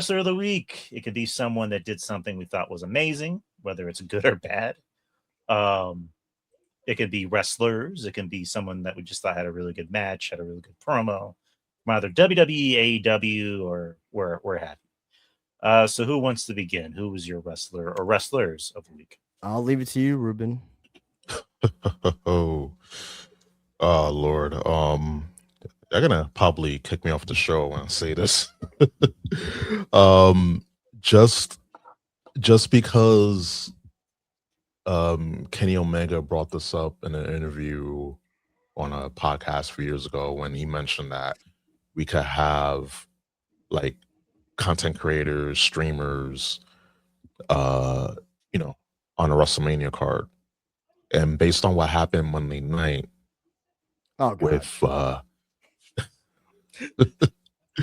wrestler of the week. It could be someone that did something we thought was amazing, whether it's good or bad. Um, it could be wrestlers. It can be someone that we just thought had a really good match, had a really good promo, from either WWE, AEW, or where have you. So who wants to begin? Who was your wrestler or wrestlers of the week? I'll leave it to you, Ruben. Oh, oh Lord. They're gonna probably kick me off the show when I say this. um, just because Kenny Omega brought this up in an interview on a podcast 4 years ago when he mentioned that we could have like content creators, streamers, uh, on a WrestleMania card. And based on what happened Monday night Oh, God. with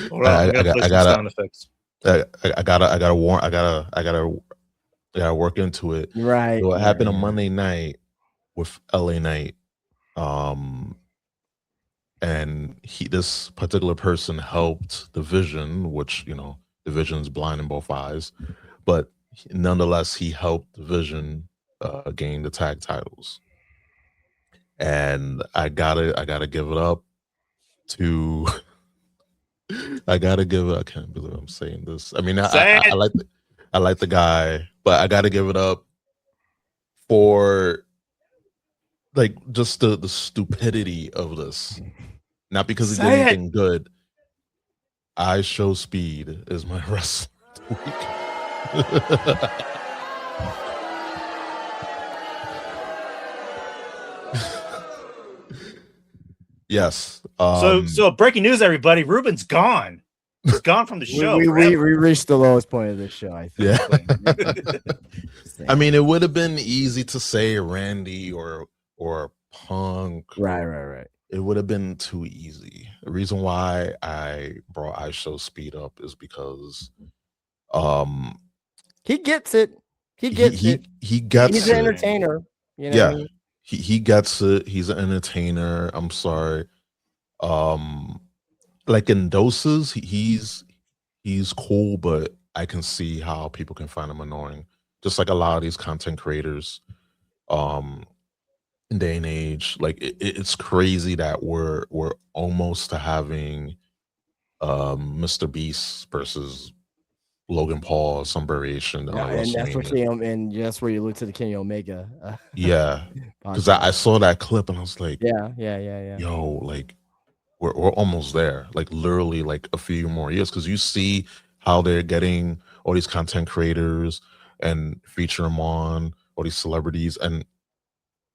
Hold on, I gotta play some gotta sound effects. I gotta warn I gotta work into it. Right. What happened on yeah. Monday night with LA Knight, and this particular person helped the Vision, which the Vision's blind in both eyes, but nonetheless he helped the Vision gain the tag titles. And I gotta give it up to I can't believe I'm saying this. I mean, I like the guy, but I gotta give it up for like just the stupidity of this. Not because he did anything good. I Show Speed is my wrestler of the week. Yes. So breaking news, everybody. Ruben's gone. He's gone from the show. We reached the lowest point of this show, I think. Yeah. I mean, it would have been easy to say Randy or Punk. Right. It would have been too easy. The reason why I brought I Show Speed up is because he gets it. He gets it. He gets He's an entertainer. You know yeah. what I mean? He gets it. He's an entertainer. I'm sorry. Like in doses, he's cool, but I can see how people can find him annoying. Just like a lot of these content creators, in day and age, like it's crazy that we're almost to having Mr. Beast versus Logan Paul, some variation. And that's where you look to the Kenny Omega. Yeah, because I saw that clip and I was like, yeah. Yo, like we're almost there. Like literally, like a few more years. Because you see how they're getting all these content creators and feature them on all these celebrities, and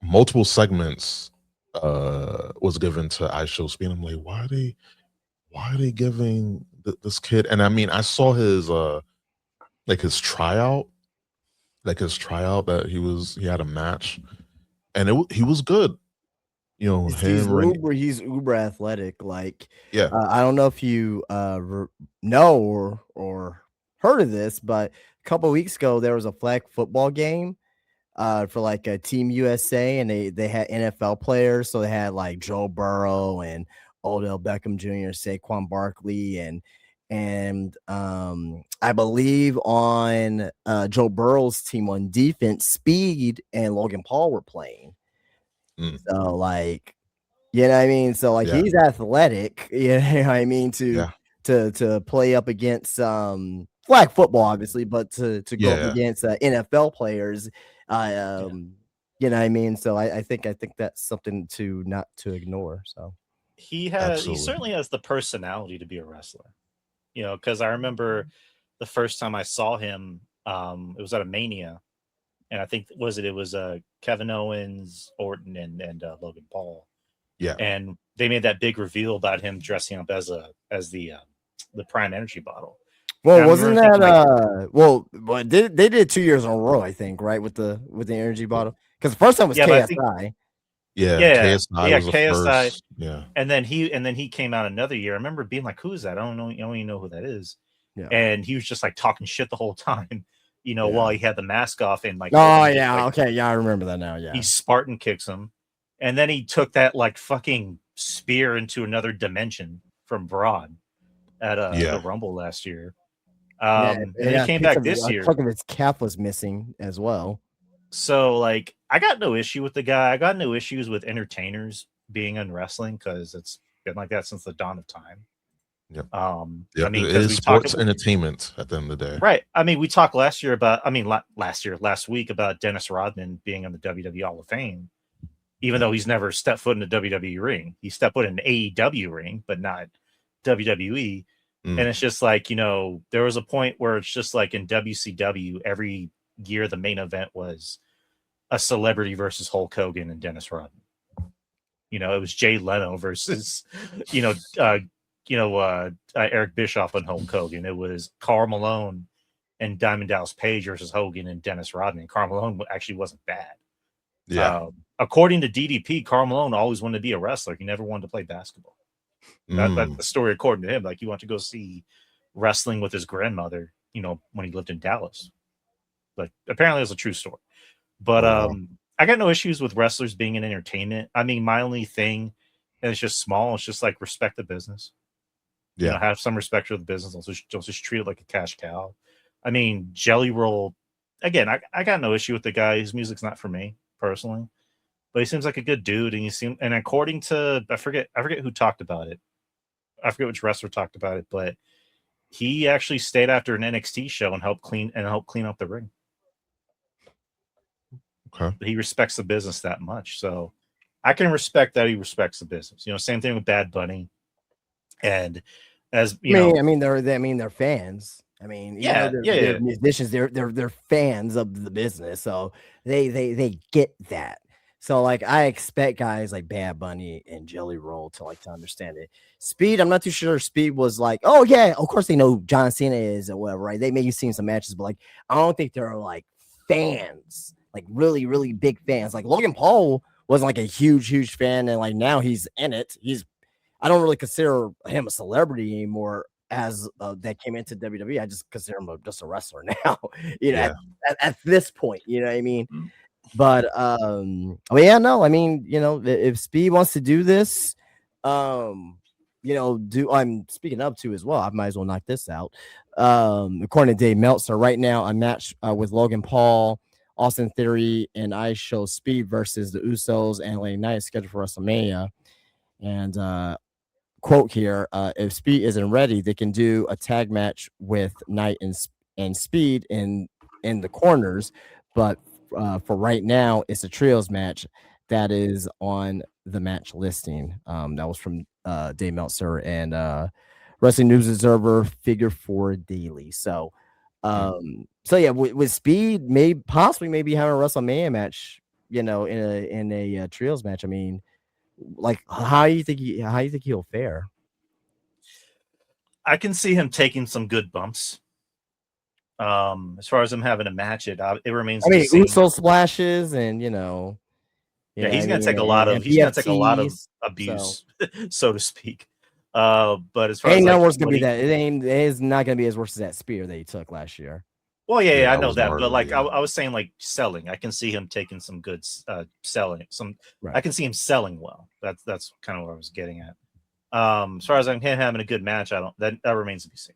multiple segments was given to I Show Speed. I'm like, why are they giving this kid? And I mean, I saw his his tryout that he had a match, and he was good. He's uber athletic. Like, yeah, I don't know if you know or heard of this, but a couple of weeks ago there was a flag football game for like a Team USA, and they had NFL players, so they had like Joe Burrow and Odell Beckham Jr., Saquon Barkley, and I believe on Joe Burrow's team on defense, Speed and Logan Paul were playing. So like, you know what I mean? So like he's athletic, you know what I mean, to play up against flag football, obviously, but to go up against NFL players, you know what I mean? So I think that's something not to ignore. So he certainly has the personality to be a wrestler, because I remember the first time I saw him, it was at a Mania, and I think it was Kevin Owens, Orton, and Logan Paul. Yeah, and they made that big reveal about him dressing up as the Prime Energy bottle. Well, wasn't that they did 2 years in a row, I think, right, with the energy bottle? Because the first time was KSI. KSI was the KSI. First. And then he came out another year. I remember being like, "Who is that? I don't even know who that is." Yeah. And he was just like talking shit the whole time, while he had the mask off and like. Oh yeah, okay, yeah, I remember that now. Yeah, he Spartan kicks him, and then he took that like fucking spear into another dimension from Broad at the Rumble last year. And then he came back this year. A chunk of his calf was missing as well. So, like, I got no issue with the guy. I got no issues with entertainers being in wrestling because it's been like that since the dawn of time. Yep. I mean, it is sports entertainment at the end of the day, right? I mean, we talked last week about Dennis Rodman being in the WWE Hall of Fame, even though he's never stepped foot in a WWE ring. He stepped foot in an AEW ring, but not WWE. And it's just like, you know, there was a point where it's just like in WCW, every year the main event was a celebrity versus Hulk Hogan and Dennis Rodman. You know, it was Jay Leno versus, Eric Bischoff and Hulk Hogan. It was Karl Malone and Diamond Dallas Page versus Hogan and Dennis Rodman. Karl Malone actually wasn't bad. Yeah. According to DDP, Karl Malone always wanted to be a wrestler. He never wanted to play basketball. That's the story according to him. Like, he wanted to go see wrestling with his grandmother, you know, when he lived in Dallas. But apparently it's a true story. But I got no issues with wrestlers being in entertainment. I mean, my only thing, and it's just small, it's just like respect the business. Yeah. You know, have some respect for the business. Don't just treat it like a cash cow. I mean, Jelly Roll, again, I got no issue with the guy. His music's not for me personally, but he seems like a good dude. And according to, I forget who talked about it. I forget which wrestler talked about it, but he actually stayed after an NXT show and helped clean up the ring. Okay. He respects the business that much. So I can respect that he respects the business. You know, same thing with Bad Bunny. And as you know, they're fans. I mean, they're musicians. They're fans of the business, so they get that. So, like, I expect guys like Bad Bunny and Jelly Roll to understand it. Speed, I'm not too sure. Speed was like, oh yeah, of course they know John Cena is or whatever, right? They may have seen some matches, but like, I don't think they're like fans, like really, really big fans. Like Logan Paul wasn't like a huge fan, and like now he's in it. I don't really consider him a celebrity anymore as that came into WWE. I just consider him just a wrestler now, at this point, you know what I mean? Mm-hmm. But yeah, no, I mean, you know, if Speed wants to do this, I'm speaking up to as well. I might as well knock this out. According to Dave Meltzer, right now a match with Logan Paul, Austin Theory, and I Show Speed versus the Usos and LA Knight is scheduled for WrestleMania. And quote here, if Speed isn't ready, they can do a tag match with Knight and Speed in the corners, but for right now, it's a trios match that is on the match listing. That was from Dave Meltzer and Wrestling News Observer Figure 4 Daily. So yeah, with Speed, maybe having a WrestleMania match, you know, in a trios match. I mean, like, how do you think he'll fare? I can see him taking some good bumps. As far as him having a match, it remains. I mean, Uso splashes, and he's gonna take a lot of abuse, so to speak. But as far as worse gonna be that, it is not gonna be as worse as that spear that he took last year. Well, yeah, I know that, but like I was saying, like selling, I can see him taking some good selling. I can see him selling well. That's kind of what I was getting at. As far as him having a good match, that remains to be seen.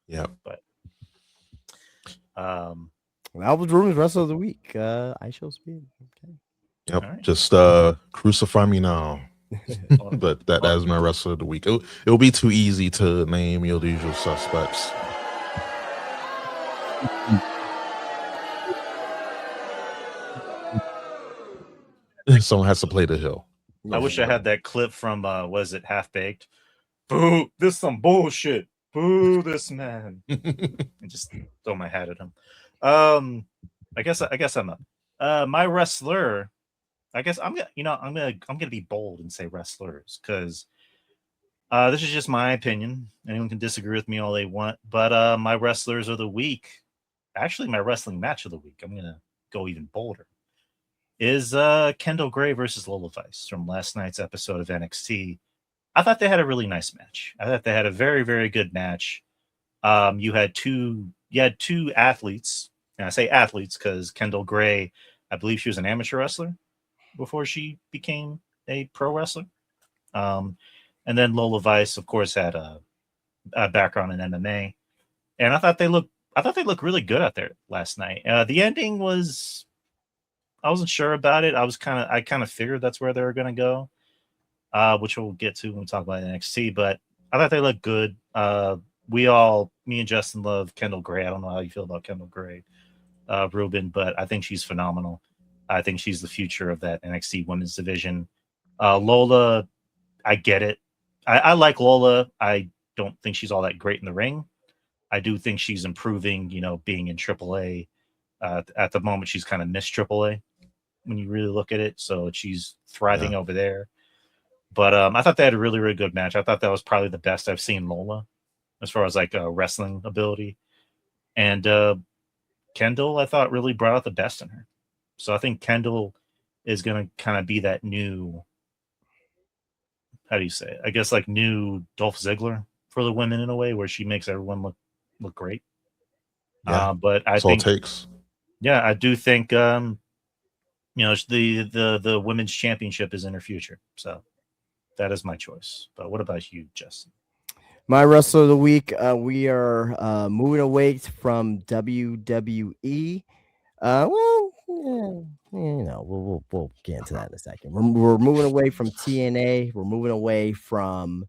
Yeah, but that was Ruben's wrestler of the week. I Show Speed. Okay. Yep. Right. Just crucify me now. But that is my wrestler of the week. It'll be too easy to name your usual suspects. Someone has to play the hill. I wish I had that clip from was it Half Baked? Boo! This some bullshit. Boo! This man. And just throw my hat at him. I guess I'm up. My wrestler. I guess I'm gonna be bold and say wrestlers because this is just my opinion. Anyone can disagree with me all they want, but my wrestlers of the week, actually my wrestling match of the week, I'm gonna go even bolder, is Kendall Gray versus Lola Vice from last night's episode of NXT. I thought they had a really nice match. I thought they had a very, very good match. You had two athletes, and I say athletes because Kendall Gray, I believe she was an amateur wrestler before she became a pro wrestler. And then Lola Vice, of course, had background in MMA, and I thought they looked really good out there last night. The ending was, I wasn't sure about it. I kind of figured that's where they were going to go, which we'll get to when we talk about NXT. But I thought they looked good. Me and Justin love Kendall Gray. I don't know how you feel about Kendall Gray, Ruben, but I think she's phenomenal. I think she's the future of that NXT women's division. Lola, I get it. I like Lola. I don't think she's all that great in the ring. I do think she's improving, being in AAA. At the moment, she's kind of missed AAA when you really look at it. So she's thriving over there. But I thought they had a really, really good match. I thought that was probably the best I've seen Lola as far as like wrestling ability. And Kendall, I thought, really brought out the best in her. So I think Kendall is going to kind of be that new, how do you say it? I guess like new Dolph Ziggler for the women in a way, where she makes everyone look great. Yeah, but I that's all it think, takes. yeah, I do think, the women's championship is in her future. So that is my choice. But what about you, Justin? My wrestler of the week, we are moving away from WWE. We'll get into that in a second. We're moving away from TNA. We're moving away from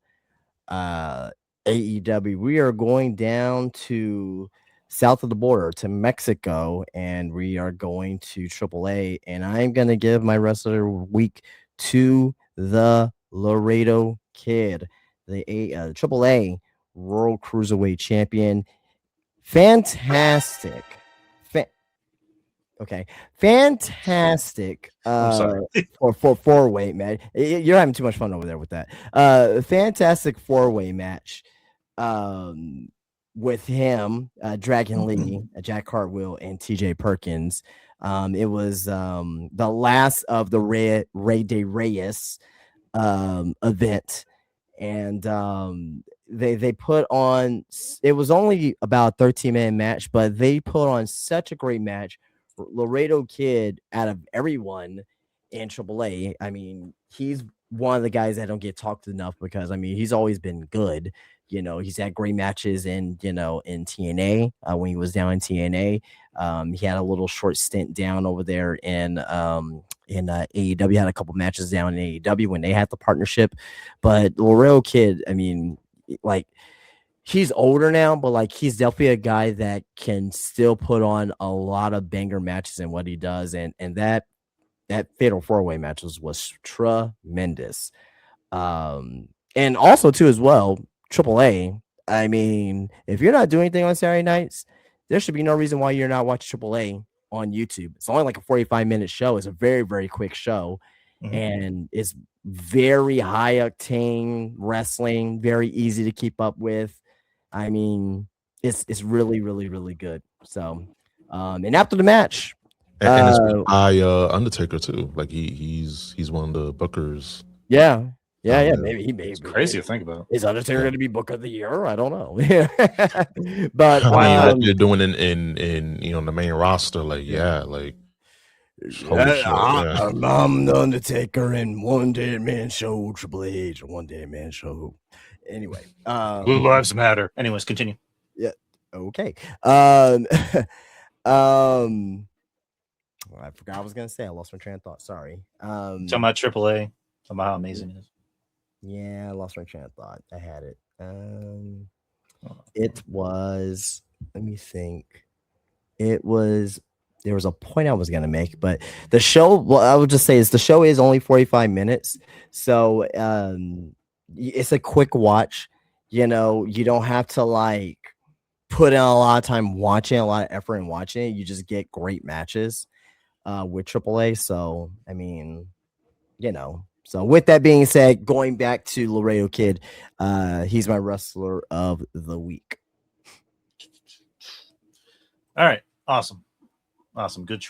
AEW. We are going down to south of the border to Mexico, and we are going to AAA. And I'm going to give my wrestler of the week to the Laredo Kid, the AAA World Cruiserweight Champion. Fantastic. Fantastic. I'm sorry. For four-way match. You're having too much fun over there with that. Fantastic four-way match. With him, Dragon Lee, Jack Cartwheel, and TJ Perkins. It was the last of the Rey de Reyes event, and they put on. It was only about a 13-minute match, but they put on such a great match. Laredo Kid, out of everyone in AAA, I mean, he's one of the guys that don't get talked enough because, I mean, he's always been good. He's had great matches in TNA when he was down in TNA. He had a little short stint down over there in AEW. Had a couple matches down in AEW when they had the partnership. But Laredo Kid, I mean, like, he's older now, but like he's definitely a guy that can still put on a lot of banger matches in what he does. And that fatal four-way match was tremendous. And also too as well, AAA. I mean, if you're not doing anything on Saturday nights, there should be no reason why you're not watching AAA on YouTube. It's only like a 45-minute show. It's a very, very quick show. Mm-hmm. And it's very high octane wrestling, very easy to keep up with. I mean, it's really, really, really good. So, and after the match, and it's by Undertaker too. Like he's one of the bookers. Yeah. Maybe it's crazy to think about. Is Undertaker going to be Book of the Year? I don't know. But I mean, you're doing in the main roster, like I'm the Undertaker in One Day Man Show, Triple H, One Day Man Show. Anyway, Blue Lives Matter. Anyways, continue. Yeah. Okay. I forgot I was gonna say. I lost my train of thought. Sorry. Talking about AAA. Talking about how amazing it is. Yeah, I lost my train of thought. I had it. It was. Let me think. It was. There was a point I was gonna make, but the show. Well, I would just say is the show is only 45 minutes, so it's a quick watch. You don't have to like put in a lot of time watching, a lot of effort in watching it. You just get great matches with AAA. So, I mean, so with that being said, going back to Laredo Kid, he's my wrestler of the week. All right. Awesome. Good choice.